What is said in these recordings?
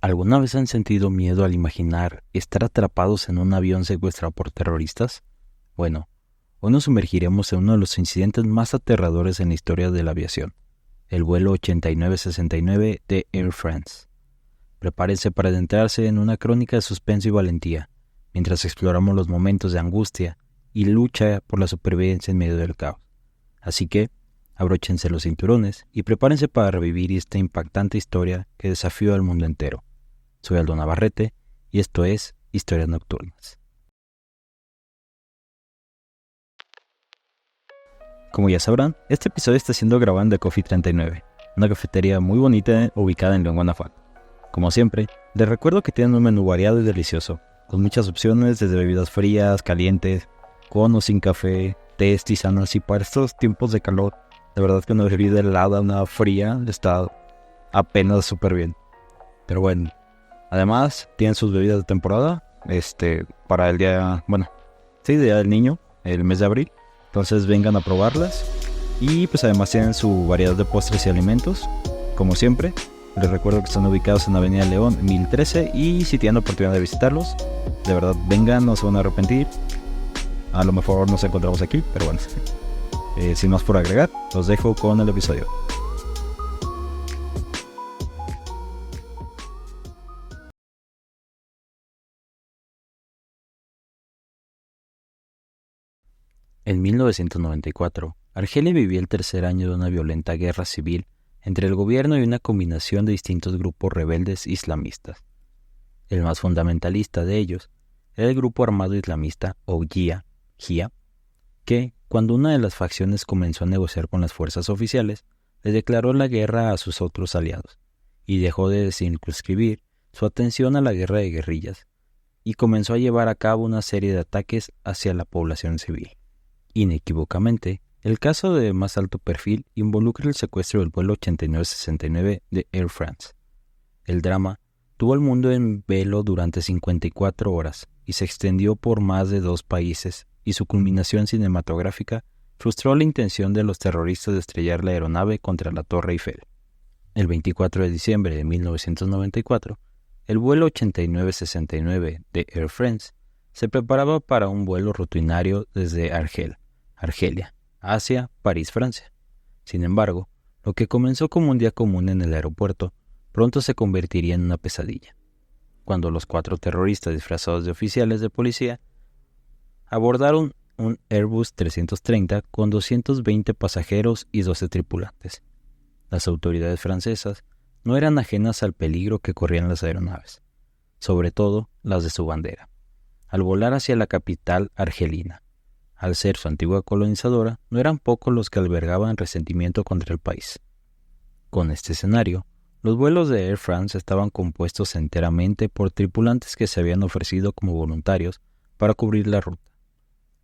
¿Alguna vez han sentido miedo al imaginar estar atrapados en un avión secuestrado por terroristas? Bueno, hoy nos sumergiremos en uno de los incidentes más aterradores en la historia de la aviación, el vuelo 8969 de Air France. Prepárense para adentrarse en una crónica de suspenso y valentía, mientras exploramos los momentos de angustia y lucha por la supervivencia en medio del caos. Así que, abróchense los cinturones y prepárense para revivir esta impactante historia que desafió al mundo entero. Soy Aldo Navarrete y esto es Historias Nocturnas. Como ya sabrán, este episodio está siendo grabado en The Coffee 39, una cafetería muy bonita ubicada en León, Guanajuato. Como siempre, les recuerdo que tienen un menú variado y delicioso, con muchas opciones desde bebidas frías, calientes, con o sin café, tés, tisanas, y para estos tiempos de calor, de verdad que una bebida helada, una fría, está apenas súper bien. Pero bueno, además tienen sus bebidas de temporada, para el día del niño, el mes de abril. Entonces vengan a probarlas. Y pues además tienen su variedad de postres y alimentos. Como siempre, les recuerdo que están ubicados en Avenida León 1013. Y si tienen la oportunidad de visitarlos, de verdad vengan, no se van a arrepentir. A lo mejor nos encontramos aquí, pero bueno. Sin más por agregar, los dejo con el episodio. En 1994, Argelia vivía el tercer año de una violenta guerra civil entre el gobierno y una combinación de distintos grupos rebeldes islamistas. El más fundamentalista de ellos era el grupo armado islamista o JIA, que, cuando una de las facciones comenzó a negociar con las fuerzas oficiales, le declaró la guerra a sus otros aliados y dejó de circunscribir su atención a la guerra de guerrillas y comenzó a llevar a cabo una serie de ataques hacia la población civil. Inequívocamente, el caso de más alto perfil involucra el secuestro del vuelo 8969 de Air France. El drama tuvo al mundo en velo durante 54 horas y se extendió por más de 2 países, y su culminación cinematográfica frustró la intención de los terroristas de estrellar la aeronave contra la Torre Eiffel. El 24 de diciembre de 1994, el vuelo 8969 de Air France se preparaba para un vuelo rutinario desde Argelia, hacia París, Francia. Sin embargo, lo que comenzó como un día común en el aeropuerto, pronto se convertiría en una pesadilla, cuando los 4 terroristas disfrazados de oficiales de policía abordaron un Airbus 330 con 220 pasajeros y 12 tripulantes. Las autoridades francesas no eran ajenas al peligro que corrían las aeronaves, sobre todo las de su bandera, al volar hacia la capital argelina. Al ser su antigua colonizadora, no eran pocos los que albergaban resentimiento contra el país. Con este escenario, los vuelos de Air France estaban compuestos enteramente por tripulantes que se habían ofrecido como voluntarios para cubrir la ruta.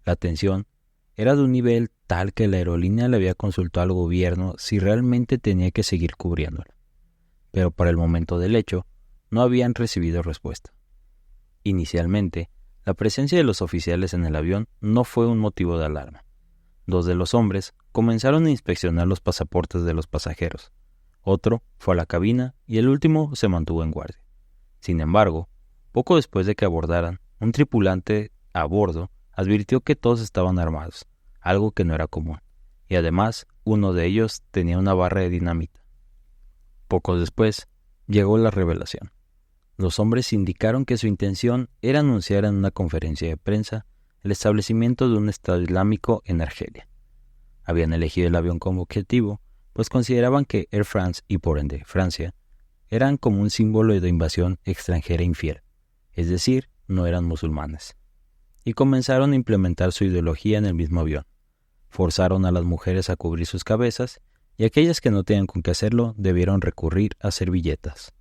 La tensión era de un nivel tal que la aerolínea le había consultado al gobierno si realmente tenía que seguir cubriéndola. Pero para el momento del hecho, no habían recibido respuesta. Inicialmente, la presencia de los oficiales en el avión no fue un motivo de alarma. 2 de los hombres comenzaron a inspeccionar los pasaportes de los pasajeros. Otro fue a la cabina y el último se mantuvo en guardia. Sin embargo, poco después de que abordaran, un tripulante a bordo advirtió que todos estaban armados, algo que no era común, y además uno de ellos tenía una barra de dinamita. Poco después, llegó la revelación. Los hombres indicaron que su intención era anunciar en una conferencia de prensa el establecimiento de un Estado Islámico en Argelia. Habían elegido el avión como objetivo, pues consideraban que Air France y por ende Francia eran como un símbolo de invasión extranjera infiel, es decir, no eran musulmanes. Y comenzaron a implementar su ideología en el mismo avión. Forzaron a las mujeres a cubrir sus cabezas y aquellas que no tenían con qué hacerlo debieron recurrir a servilletas.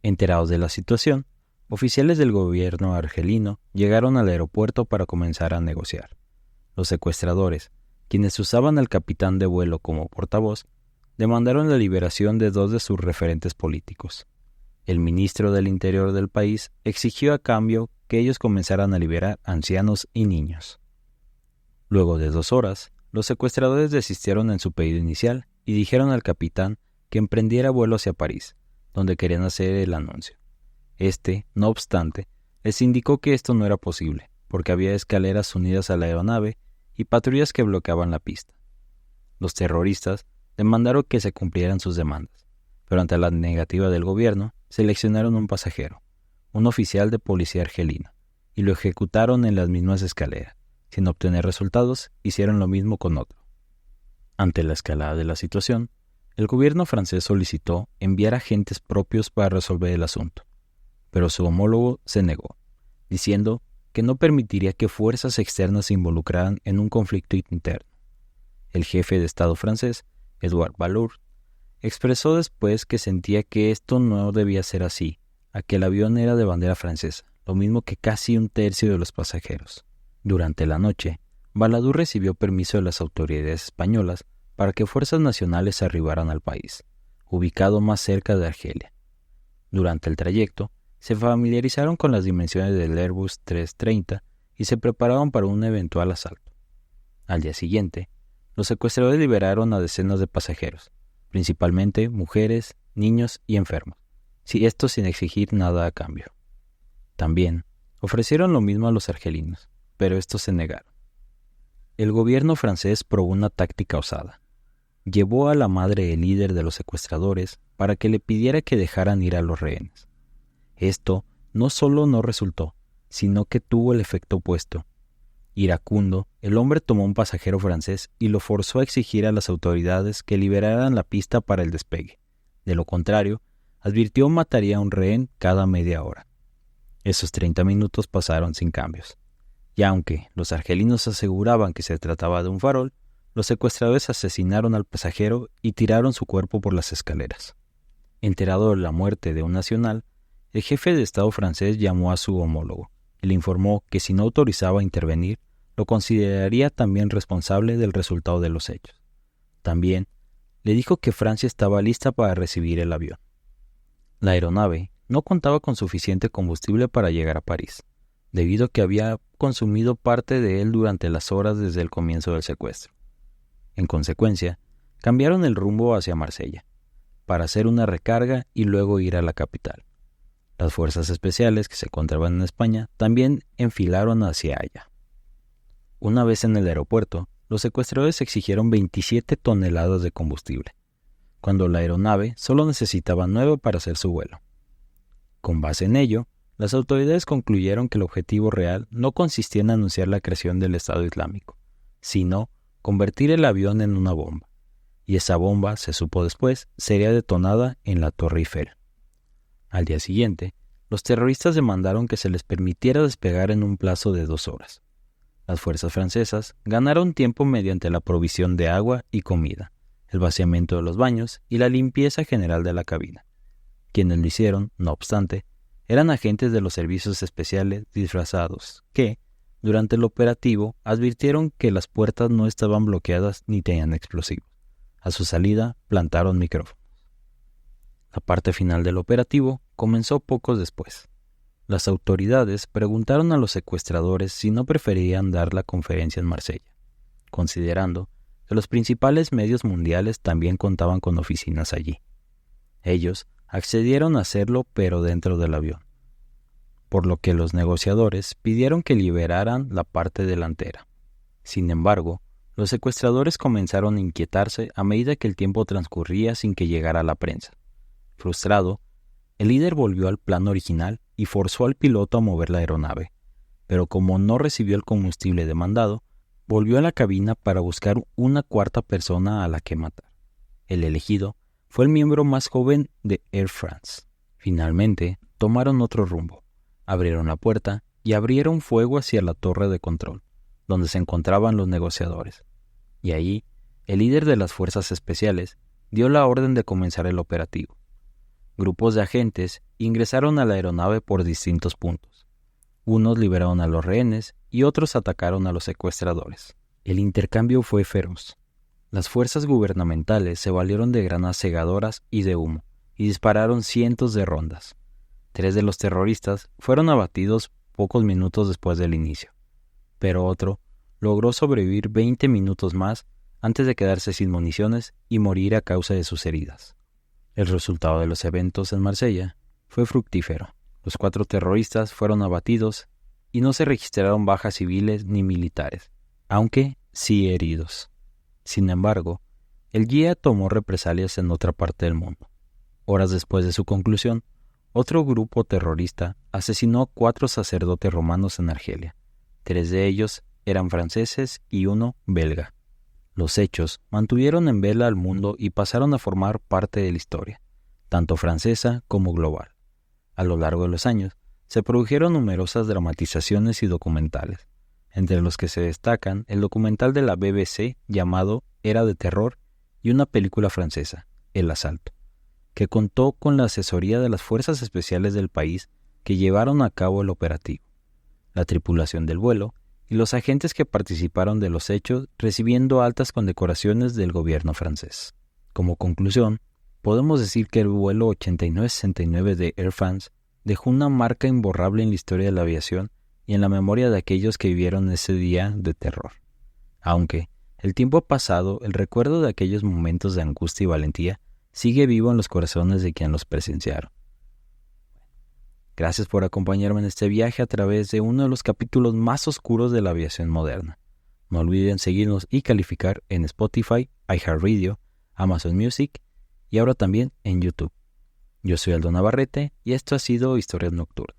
Enterados de la situación, oficiales del gobierno argelino llegaron al aeropuerto para comenzar a negociar. Los secuestradores, quienes usaban al capitán de vuelo como portavoz, demandaron la liberación de 2 de sus referentes políticos. El ministro del Interior del país exigió a cambio que ellos comenzaran a liberar ancianos y niños. Luego de 2 horas, los secuestradores desistieron en su pedido inicial y dijeron al capitán que emprendiera vuelo hacia París, donde querían hacer el anuncio. No obstante, les indicó que esto no era posible, porque había escaleras unidas a la aeronave y patrullas que bloqueaban la pista. Los terroristas demandaron que se cumplieran sus demandas, pero ante la negativa del gobierno, seleccionaron un pasajero, un oficial de policía argelino, y lo ejecutaron en las mismas escaleras. Sin obtener resultados, hicieron lo mismo con otro. Ante la escalada de la situación, el gobierno francés solicitó enviar agentes propios para resolver el asunto, pero su homólogo se negó, diciendo que no permitiría que fuerzas externas se involucraran en un conflicto interno. El jefe de Estado francés, Édouard Balladur, expresó después que sentía que esto no debía ser así, a que el avión era de bandera francesa, lo mismo que casi un tercio de los pasajeros. Durante la noche, Balladur recibió permiso de las autoridades españolas para que fuerzas nacionales arribaran al país, ubicado más cerca de Argelia. Durante el trayecto, se familiarizaron con las dimensiones del Airbus 330 y se prepararon para un eventual asalto. Al día siguiente, los secuestradores liberaron a decenas de pasajeros, principalmente mujeres, niños y enfermos, esto sin exigir nada a cambio. También ofrecieron lo mismo a los argelinos, pero estos se negaron. El gobierno francés probó una táctica osada. Llevó a la madre del líder de los secuestradores para que le pidiera que dejaran ir a los rehenes. Esto no solo no resultó, sino que tuvo el efecto opuesto. Iracundo, el hombre tomó un pasajero francés y lo forzó a exigir a las autoridades que liberaran la pista para el despegue. De lo contrario, advirtió mataría a un rehén cada media hora. Esos 30 minutos pasaron sin cambios. Y aunque los argelinos aseguraban que se trataba de un farol, los secuestradores asesinaron al pasajero y tiraron su cuerpo por las escaleras. Enterado de la muerte de un nacional, el jefe de Estado francés llamó a su homólogo y le informó que si no autorizaba a intervenir, lo consideraría también responsable del resultado de los hechos. También le dijo que Francia estaba lista para recibir el avión. La aeronave no contaba con suficiente combustible para llegar a París, debido a que había consumido parte de él durante las horas desde el comienzo del secuestro. En consecuencia, cambiaron el rumbo hacia Marsella, para hacer una recarga y luego ir a la capital. Las fuerzas especiales que se encontraban en España también enfilaron hacia allá. Una vez en el aeropuerto, los secuestradores exigieron 27 toneladas de combustible, cuando la aeronave solo necesitaba 9 para hacer su vuelo. Con base en ello, las autoridades concluyeron que el objetivo real no consistía en anunciar la creación del Estado Islámico, sino convertir el avión en una bomba, y esa bomba, se supo después, sería detonada en la Torre Eiffel. Al día siguiente, los terroristas demandaron que se les permitiera despegar en un plazo de 2 horas. Las fuerzas francesas ganaron tiempo mediante la provisión de agua y comida, el vaciamiento de los baños y la limpieza general de la cabina. Quienes lo hicieron, no obstante, eran agentes de los servicios especiales disfrazados que, durante el operativo, advirtieron que las puertas no estaban bloqueadas ni tenían explosivos. A su salida, plantaron micrófonos. La parte final del operativo comenzó pocos después. Las autoridades preguntaron a los secuestradores si no preferían dar la conferencia en Marsella, considerando que los principales medios mundiales también contaban con oficinas allí. Ellos accedieron a hacerlo, pero dentro del avión, por lo que los negociadores pidieron que liberaran la parte delantera. Sin embargo, los secuestradores comenzaron a inquietarse a medida que el tiempo transcurría sin que llegara la prensa. Frustrado, el líder volvió al plan original y forzó al piloto a mover la aeronave, pero como no recibió el combustible demandado, volvió a la cabina para buscar una cuarta persona a la que matar. El elegido fue el miembro más joven de Air France. Finalmente, tomaron otro rumbo, abrieron la puerta y abrieron fuego hacia la torre de control, donde se encontraban los negociadores. Y ahí, el líder de las fuerzas especiales dio la orden de comenzar el operativo. Grupos de agentes ingresaron a la aeronave por distintos puntos. Unos liberaron a los rehenes y otros atacaron a los secuestradores. El intercambio fue feroz. Las fuerzas gubernamentales se valieron de granadas cegadoras y de humo, y dispararon cientos de rondas. 3 de los terroristas fueron abatidos pocos minutos después del inicio, pero otro logró sobrevivir 20 minutos más antes de quedarse sin municiones y morir a causa de sus heridas. El resultado de los eventos en Marsella fue fructífero. Los 4 terroristas fueron abatidos y no se registraron bajas civiles ni militares, aunque sí heridos. Sin embargo, el guía tomó represalias en otra parte del mundo. Horas después de su conclusión, otro grupo terrorista asesinó a 4 sacerdotes romanos en Argelia. 3 de ellos eran franceses y 1 belga. Los hechos mantuvieron en vela al mundo y pasaron a formar parte de la historia, tanto francesa como global. A lo largo de los años, se produjeron numerosas dramatizaciones y documentales, entre los que se destacan el documental de la BBC llamado Era de Terror y una película francesa, El Asalto, que contó con la asesoría de las fuerzas especiales del país que llevaron a cabo el operativo, la tripulación del vuelo y los agentes que participaron de los hechos recibiendo altas condecoraciones del gobierno francés. Como conclusión, podemos decir que el vuelo 8969 de Air France dejó una marca imborrable en la historia de la aviación y en la memoria de aquellos que vivieron ese día de terror. Aunque el tiempo ha pasado, el recuerdo de aquellos momentos de angustia y valentía sigue vivo en los corazones de quienes los presenciaron. Gracias por acompañarme en este viaje a través de uno de los capítulos más oscuros de la aviación moderna. No olviden seguirnos y calificar en Spotify, iHeartRadio, Amazon Music y ahora también en YouTube. Yo soy Aldo Navarrete y esto ha sido Historias Nocturnas.